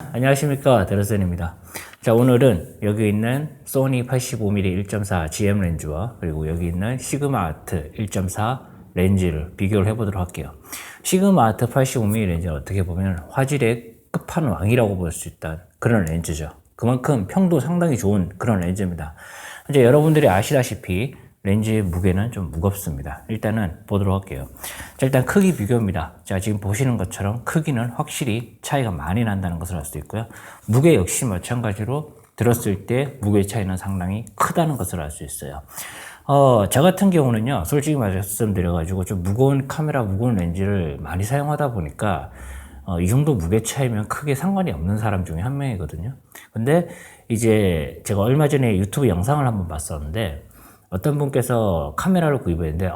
안녕하십니까, 데러센입니다. 자, 오늘은 여기 있는 소니 85mm 1.4 GM 렌즈와 그리고 여기 있는 시그마 아트 1.4 렌즈를 비교를 해보도록 할게요. 시그마 아트 85mm 렌즈는 어떻게 보면 화질의 끝판왕이라고 볼 수 있다 그런 렌즈죠. 그만큼 평도 상당히 좋은 그런 렌즈입니다. 이제 여러분들이 아시다시피 렌즈의 무게는 좀 무겁습니다. 일단은 보도록 할게요. 자, 일단 크기 비교입니다. 자, 지금 보시는 것처럼 크기는 확실히 차이가 많이 난다는 것을 알 수 있고요. 무게 역시 마찬가지로 들었을 때 무게 차이는 상당히 크다는 것을 알 수 있어요. 저 같은 경우는요, 솔직히 말씀드려가지고 좀 무거운 카메라, 무거운 렌즈를 많이 사용하다 보니까 이 정도 무게 차이면 크게 상관이 없는 사람 중에 한 명이거든요. 근데 이제 제가 얼마 전에 유튜브 영상을 한번 봤었는데 어떤 분께서 카메라를 구입했는데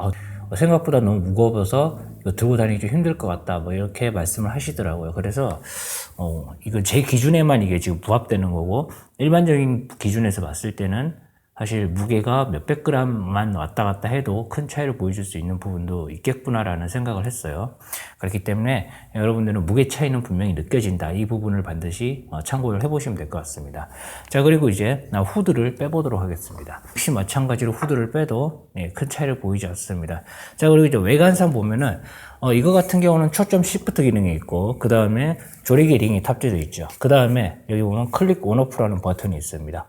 생각보다 너무 무거워서 이거 들고 다니기 좀 힘들 것 같다 뭐 이렇게 말씀을 하시더라고요. 그래서 이건 제 기준에만 이게 지금 부합되는 거고 일반적인 기준에서 봤을 때는 사실 무게가 몇백 그램만 왔다 갔다 해도 큰 차이를 보여줄 수 있는 부분도 있겠구나라는 생각을 했어요. 그렇기 때문에 여러분들은 무게 차이는 분명히 느껴진다. 이 부분을 반드시 참고를 해보시면 될 것 같습니다. 자, 그리고 이제 후드를 빼보도록 하겠습니다. 역시 마찬가지로 후드를 빼도 큰 차이를 보이지 않습니다. 자, 그리고 이제 외관상 보면은 이거 같은 경우는 초점 시프트 기능이 있고 그 다음에 조리개 링이 탑재되어 있죠. 그 다음에 여기 보면 클릭 온오프라는 버튼이 있습니다.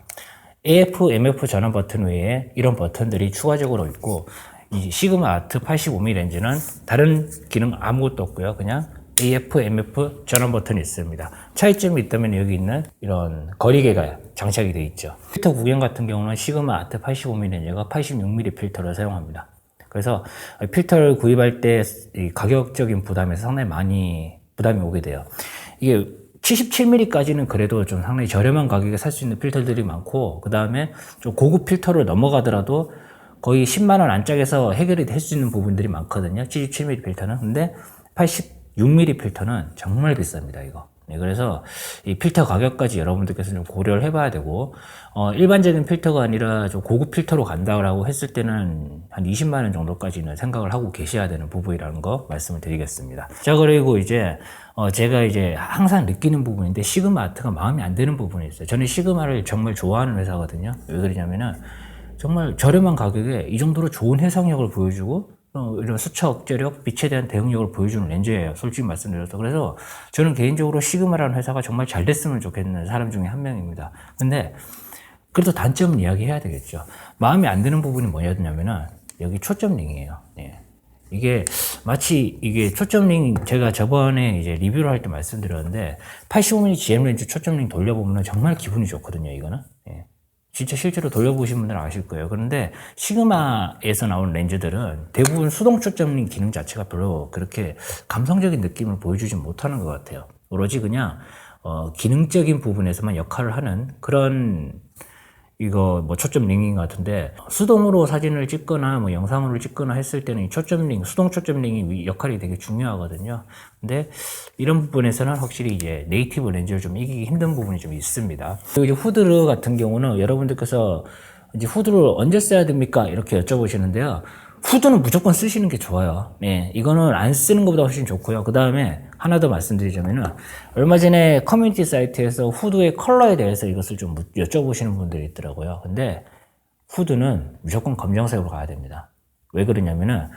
AF, MF 전원 버튼 외에 이런 버튼들이 추가적으로 있고 이 시그마 아트 85mm 렌즈는 다른 기능 아무것도 없고요. 그냥 AF, MF 전원 버튼이 있습니다. 차이점이 있다면 여기 있는 이런 거리개가 장착이 되어 있죠. 필터 구경 같은 경우는 시그마 아트 85mm 렌즈가 86mm 필터를 사용합니다. 그래서 필터를 구입할 때 가격적인 부담에서 상당히 많이 부담이 오게 돼요. 이게 77mm까지는 그래도 좀 상당히 저렴한 가격에 살 수 있는 필터들이 많고 그 다음에 좀 고급 필터를 넘어가더라도 거의 10만원 안짝에서 해결이 될 수 있는 부분들이 많거든요. 77mm 필터는. 근데 86mm 필터는 정말 비쌉니다, 이거. 네, 그래서 이 필터 가격까지 여러분들께서 좀 고려를 해봐야 되고 일반적인 필터가 아니라 좀 고급 필터로 간다고 했을 때는 한 20만원 정도까지는 생각을 하고 계셔야 되는 부분이라는 거 말씀을 드리겠습니다. 자, 그리고 이제 제가 이제 항상 느끼는 부분인데 시그마 아트가 마음에 안 드는 부분이 있어요. 저는 시그마를 정말 좋아하는 회사거든요. 왜 그러냐면은 정말 저렴한 가격에 이 정도로 좋은 해상력을 보여주고 이런 수차 억제력, 빛에 대한 대응력을 보여주는 렌즈예요. 솔직히 말씀드려서. 그래서 저는 개인적으로 시그마라는 회사가 정말 잘 됐으면 좋겠는 사람 중에 한 명입니다. 근데 그래도 단점은 이야기해야 되겠죠. 마음에 안 드는 부분이 뭐냐면은 여기 초점링이에요. 네. 이게 마치 이게 초점링 제가 저번에 이제 리뷰를 할 때 말씀드렸는데 85mm GM 렌즈 초점링 돌려보면 정말 기분이 좋거든요. 이거는. 예. 진짜 실제로 돌려보신 분들은 아실 거예요. 그런데 시그마에서 나온 렌즈들은 대부분 수동 초점링 기능 자체가 별로 그렇게 감성적인 느낌을 보여주지 못하는 것 같아요. 오로지 그냥 기능적인 부분에서만 역할을 하는 그런 이거 뭐 초점 링인 것 같은데 수동으로 사진을 찍거나 뭐 영상을 찍거나 했을 때는 이 초점 링, 수동 초점 링이 역할이 되게 중요하거든요. 근데 이런 부분에서는 확실히 이제 네이티브 렌즈를 좀 이기기 힘든 부분이 좀 있습니다. 그리고 이제 후드 같은 경우는 여러분들께서 이제 후드를 언제 써야 됩니까? 이렇게 여쭤보시는데요. 후드는 무조건 쓰시는 게 좋아요. 네, 이거는 안 쓰는 것보다 훨씬 좋고요. 그 다음에 하나 더 말씀드리자면은 얼마 전에 커뮤니티 사이트에서 후드의 컬러에 대해서 이것을 좀 여쭤보시는 분들이 있더라고요. 근데 후드는 무조건 검정색으로 가야 됩니다. 왜 그러냐면은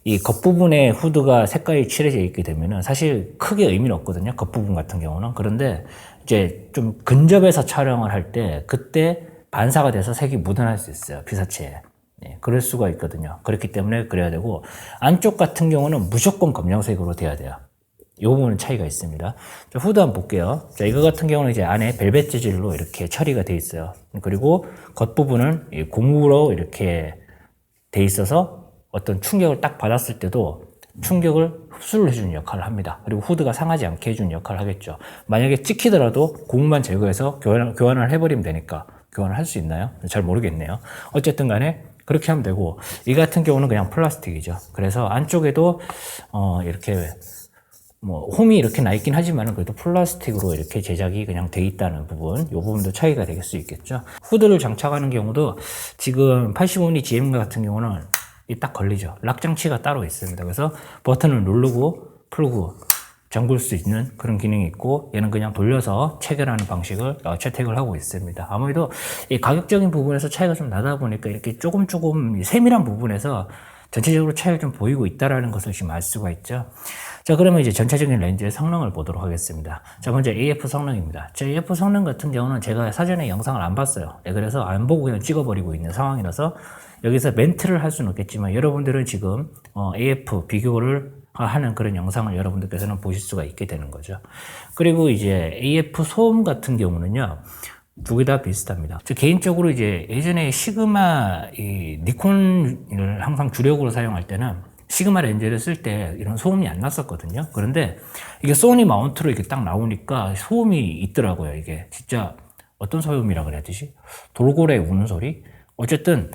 이 겉부분에 후드가 색깔이 칠해져 있게 되면은 사실 크게 의미는 없거든요. 겉부분 같은 경우는. 그런데 이제 좀 근접해서 촬영을 할 때 그때 반사가 돼서 색이 묻어날 수 있어요. 피사체에. 네, 그럴 수가 있거든요. 그렇기 때문에 그래야 되고 안쪽 같은 경우는 무조건 검정색으로 돼야 돼요. 이 부분은 차이가 있습니다. 자, 후드 한번 볼게요. 자, 이거 같은 경우는 이제 안에 벨벳 재질로 이렇게 처리가 돼 있어요. 그리고 겉부분은 고무로 이렇게 돼 있어서 어떤 충격을 딱 받았을 때도 충격을 흡수를 해주는 역할을 합니다. 그리고 후드가 상하지 않게 해주는 역할을 하겠죠. 만약에 찍히더라도 고무만 제거해서 교환을 해버리면 되니까 교환을 할 수 있나요? 잘 모르겠네요. 어쨌든 간에 그렇게 하면 되고 이 같은 경우는 그냥 플라스틱이죠. 그래서 안쪽에도 이렇게 뭐 홈이 이렇게 나 있긴 하지만 그래도 플라스틱으로 이렇게 제작이 그냥 돼 있다는 부분, 이 부분도 차이가 될 수 있겠죠. 후드를 장착하는 경우도 지금 85mm GM 같은 경우는 딱 걸리죠. 락 장치가 따로 있습니다. 그래서 버튼을 누르고 풀고 잠글 수 있는 그런 기능이 있고, 얘는 그냥 돌려서 체결하는 방식을 채택을 하고 있습니다. 아무래도 이 가격적인 부분에서 차이가 좀 나다 보니까 이렇게 조금 세밀한 부분에서 전체적으로 차이가 좀 보이고 있다라는 것을 지금 알 수가 있죠. 자, 그러면 이제 전체적인 렌즈의 성능을 보도록 하겠습니다. 자, 먼저 AF 성능입니다. 자, AF 성능 같은 경우는 제가 사전에 영상을 안 봤어요. 네, 그래서 안 보고 그냥 찍어버리고 있는 상황이라서 여기서 멘트를 할 수는 없겠지만, 여러분들은 지금 AF 비교를 하는 그런 영상을 여러분들께서는 보실 수가 있게 되는 거죠. 그리고 이제 AF 소음 같은 경우는요, 두 개 다 비슷합니다. 저 개인적으로 이제 예전에 시그마 니콘을 항상 주력으로 사용할 때는 시그마 렌즈를 쓸 때 이런 소음이 안 났었거든요. 그런데 이게 소니 마운트로 이렇게 딱 나오니까 소음이 있더라고요. 이게 진짜 어떤 소음이라 그래야 되지? 돌고래 우는 소리? 어쨌든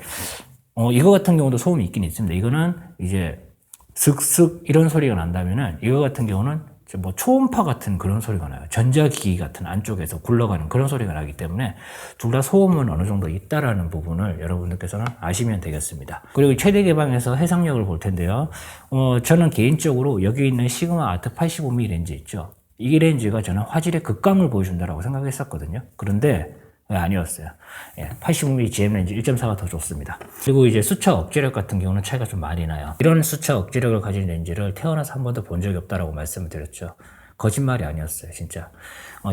이거 같은 경우도 소음이 있긴 있습니다. 이거는 이제 슥슥 이런 소리가 난다면은, 이거 같은 경우는 뭐 초음파 같은 그런 소리가 나요. 전자기기 같은 안쪽에서 굴러가는 그런 소리가 나기 때문에 둘 다 소음은 어느 정도 있다라는 부분을 여러분들께서는 아시면 되겠습니다. 그리고 최대 개방에서 해상력을 볼 텐데요. 저는 개인적으로 여기 있는 시그마 아트 85mm 렌즈 있죠. 이 렌즈가 저는 화질의 극강을 보여준다라고 생각했었거든요. 그런데 아니었어요. 85mm GM 렌즈 1.4가 더 좋습니다. 그리고 이제 수차 억제력 같은 경우는 차이가 좀 많이 나요. 이런 수차 억제력을 가진 렌즈를 태어나서 한 번도 본 적이 없다라고 말씀을 드렸죠. 거짓말이 아니었어요, 진짜.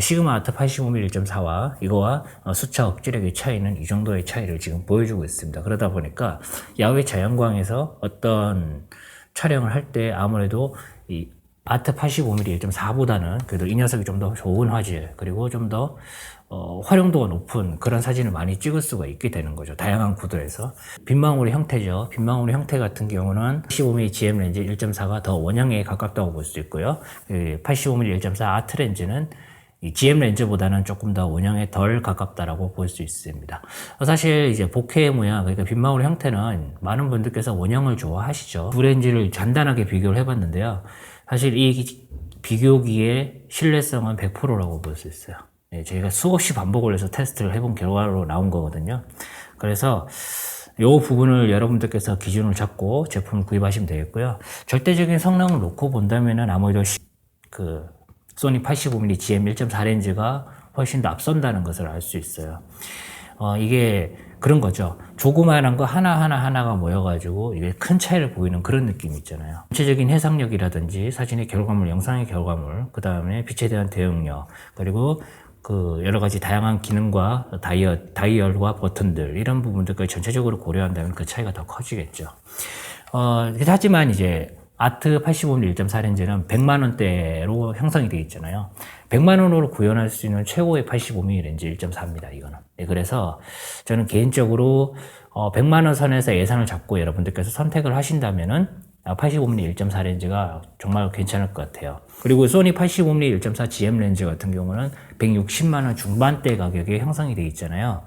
시그마 아트 85mm 1.4와 이거와 수차 억제력의 차이는 이 정도의 차이를 지금 보여주고 있습니다. 그러다 보니까 야외 자연광에서 어떤 촬영을 할 때 아무래도 이 아트 85mm 1.4보다는 그래도 이 녀석이 좀 더 좋은 화질, 그리고 좀 더 활용도가 높은 그런 사진을 많이 찍을 수가 있게 되는 거죠. 다양한 구도에서. 빗망울의 형태죠. 빗망울의 형태 같은 경우는 85mm GM 렌즈 1.4가 더 원형에 가깝다고 볼 수 있고요. 85mm 1.4 아트 렌즈는 이 GM 렌즈보다는 조금 더 원형에 덜 가깝다라고 볼 수 있습니다. 사실 이제 보케 모양, 그러니까 빗망울 형태는 많은 분들께서 원형을 좋아하시죠. 두 렌즈를 간단하게 비교를 해봤는데요. 사실 이 비교기의 신뢰성은 100%라고 볼 수 있어요. 저희가 수없이 반복을 해서 테스트를 해본 결과로 나온 거거든요. 그래서 이 부분을 여러분들께서 기준을 잡고 제품을 구입하시면 되겠고요. 절대적인 성능을 놓고 본다면은 아무래도 소니 85mm GM 1.4 렌즈가 훨씬 더 앞선다는 것을 알 수 있어요. 이게 그런 거죠. 조그마한 거 하나가 모여가지고 이게 큰 차이를 보이는 그런 느낌이 있잖아요. 전체적인 해상력이라든지 사진의 결과물, 영상의 결과물, 그 다음에 빛에 대한 대응력, 그리고 여러 가지 다양한 기능과 다이얼과 버튼들, 이런 부분들까지 전체적으로 고려한다면 그 차이가 더 커지겠죠. 하지만 이제 아트 85mm 1.4 렌즈는 100만원대로 형성이 되어 있잖아요. 100만원으로 구현할 수 있는 최고의 85mm 렌즈 1.4입니다, 이거는. 그래서 저는 개인적으로 100만원 선에서 예산을 잡고 여러분들께서 선택을 하신다면은 85mm 1.4 렌즈가 정말 괜찮을 것 같아요. 그리고 소니 85mm 1.4 GM 렌즈 같은 경우는 160만원 중반대 가격에 형성이 되어 있잖아요.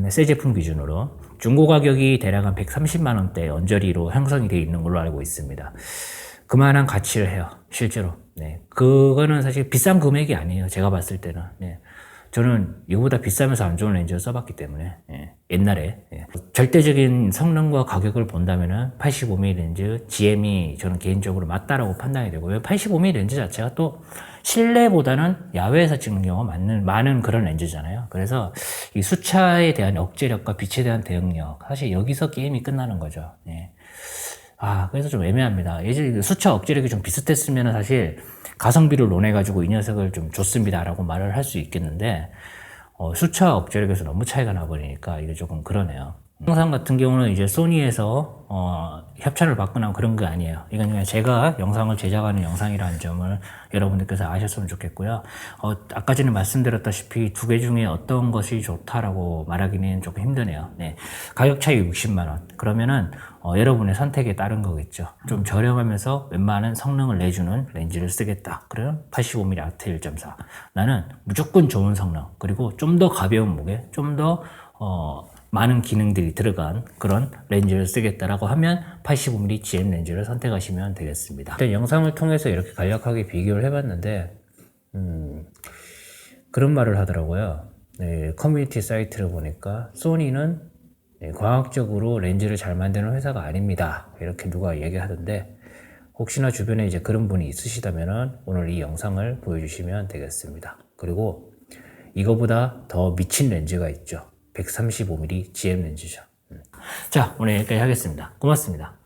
새 제품 기준으로. 중고 가격이 대략 한 130만원대 언저리로 형성이 되어 있는 걸로 알고 있습니다. 그만한 가치를 해요, 실제로. 네. 그거는 사실 비싼 금액이 아니에요, 제가 봤을 때는. 네. 저는 이거보다 비싸면서 안 좋은 렌즈를 써봤기 때문에, 옛날에. 절대적인 성능과 가격을 본다면은 85mm 렌즈 GM이 저는 개인적으로 맞다라고 판단이 되고요. 85mm 렌즈 자체가 또 실내보다는 야외에서 찍는 경우가 많은 그런 렌즈잖아요. 그래서 이 수차에 대한 억제력과 빛에 대한 대응력, 사실 여기서 게임이 끝나는 거죠. 그래서 좀 애매합니다. 예전에 수차 억제력이 좀 비슷했으면 사실 가성비를 논해가지고 이 녀석을 좀 좋습니다라고 말을 할 수 있겠는데, 수차 억제력에서 너무 차이가 나버리니까 이게 조금 그러네요. 영상 같은 경우는 이제 소니에서 협찬을 받거나 그런 거 아니에요. 이건 그냥 제가 영상을 제작하는 영상이라는 점을 여러분들께서 아셨으면 좋겠고요. 아까 전에 말씀드렸다시피 두 개 중에 어떤 것이 좋다라고 말하기는 조금 힘드네요. 네. 가격 차이 60만원. 그러면은 여러분의 선택에 따른 거겠죠. 좀 저렴하면서 웬만한 성능을 내주는 렌즈를 쓰겠다. 그러면 85mm 아트 1.4. 나는 무조건 좋은 성능, 그리고 좀 더 가벼운 무게, 좀 더 많은 기능들이 들어간 그런 렌즈를 쓰겠다라고 하면 85mm GM 렌즈를 선택하시면 되겠습니다. 일단 영상을 통해서 이렇게 간략하게 비교를 해봤는데 그런 말을 하더라고요. 커뮤니티 사이트를 보니까 소니는 과학적으로 렌즈를 잘 만드는 회사가 아닙니다, 이렇게 누가 얘기하던데 혹시나 주변에 이제 그런 분이 있으시다면은 오늘 이 영상을 보여주시면 되겠습니다. 그리고 이거보다 더 미친 렌즈가 있죠. 135mm GM 렌즈죠. 자, 오늘 여기까지 하겠습니다. 고맙습니다.